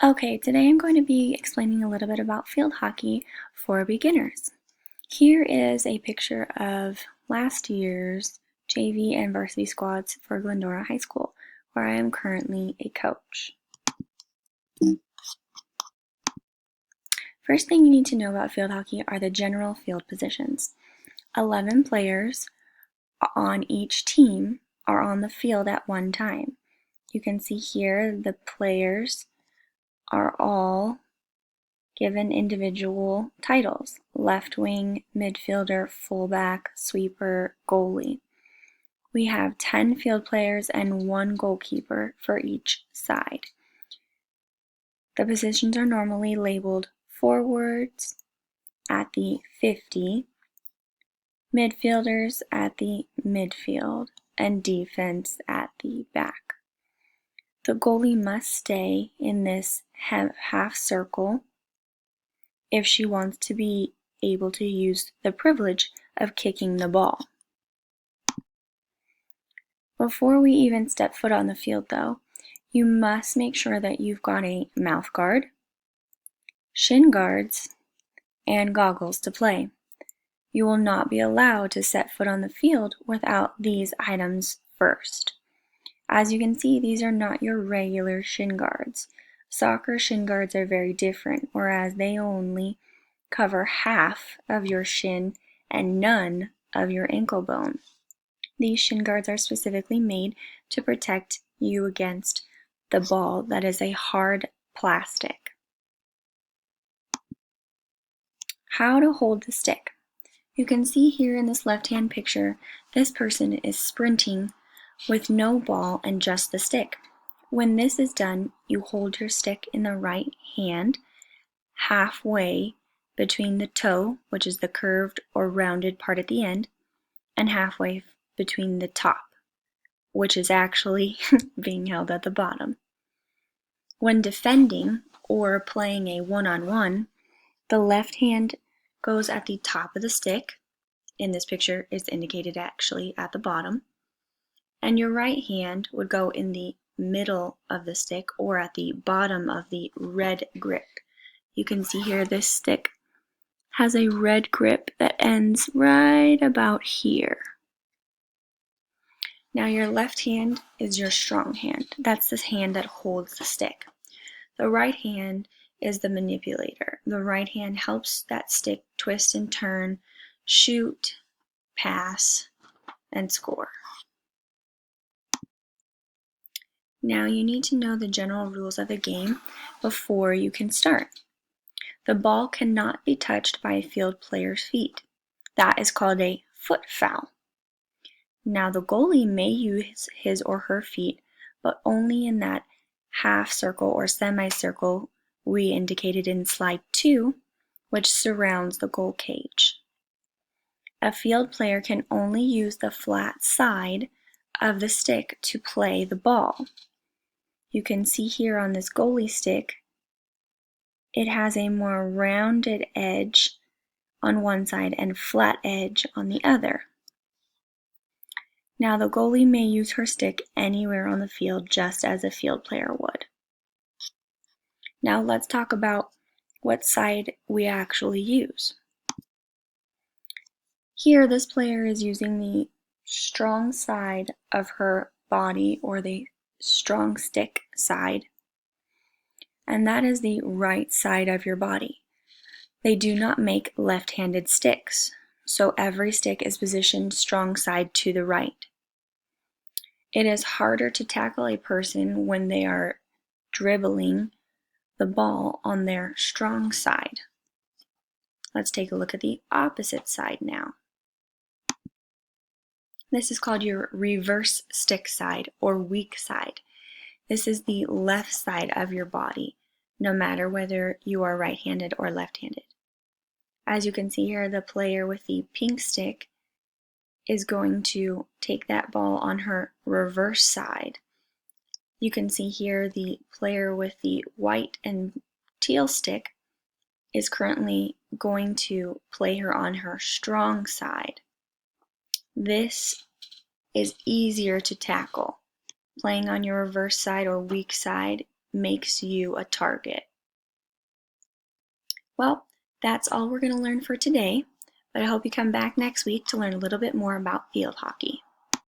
Okay, today I'm going to be explaining a little bit about field hockey for beginners. Here is a picture of last year's JV and varsity squads for Glendora High School, where I am currently a coach. First thing you need to know about field hockey are the general field positions. 11 players on each team are on the field at one time. You can see here the players are all given individual titles: left wing, midfielder, fullback, sweeper, goalie. We have 10 field players and 1 goalkeeper for each side. The positions are normally labeled forwards at the 50, midfielders at the midfield, and defense at the back. The goalie must stay in this half circle if she wants to be able to use the privilege of kicking the ball. Before we even step foot on the field, though, you must make sure that you've got a mouth guard, shin guards, and goggles to play. You will not be allowed to set foot on the field without these items first. As you can see, these are not your regular shin guards. Soccer shin guards are very different, whereas they only cover half of your shin and none of your ankle bone. These shin guards are specifically made to protect you against the ball that is a hard plastic. How to hold the stick. You can see here in this left-hand picture, this person is sprinting with no ball and just the stick. When this is done, you hold your stick in the right hand halfway between the toe, which is the curved or rounded part at the end, and halfway between the top, which is actually being held at the bottom. When defending or playing a one-on-one, the left hand goes at the top of the stick. In this picture, it's indicated actually at the bottom. And your right hand would go in the middle of the stick or at the bottom of the red grip. You can see here this stick has a red grip that ends right about here. Now your left hand is your strong hand. That's the hand that holds the stick. The right hand is the manipulator. The right hand helps that stick twist and turn, shoot, pass, and score. Now you need to know the general rules of the game before you can start. The ball cannot be touched by a field player's feet. That is called a foot foul. Now the goalie may use his or her feet, but only in that half circle or semicircle we indicated in slide 2, which surrounds the goal cage. A field player can only use the flat side of the stick to play the ball. You can see here on this goalie stick, it has a more rounded edge on one side and flat edge on the other. Now the goalie may use her stick anywhere on the field just as a field player would. Now let's talk about what side we actually use. Here this player is using the strong side of her body, or the strong stick side, and that is the right side of your body. They do not make left-handed sticks, so every stick is positioned strong side to the right. It is harder to tackle a person when they are dribbling the ball on their strong side. Let's take a look at the opposite side now. This is called your reverse stick side or weak side. This is the left side of your body, no matter whether you are right-handed or left-handed. As you can see here, the player with the pink stick is going to take that ball on her reverse side. You can see here the player with the white and teal stick is currently going to play her on her strong side. This is easier to tackle. Playing on your reverse side or weak side makes you a target. Well, that's all we're going to learn for today, but I hope you come back next week to learn a little bit more about field hockey.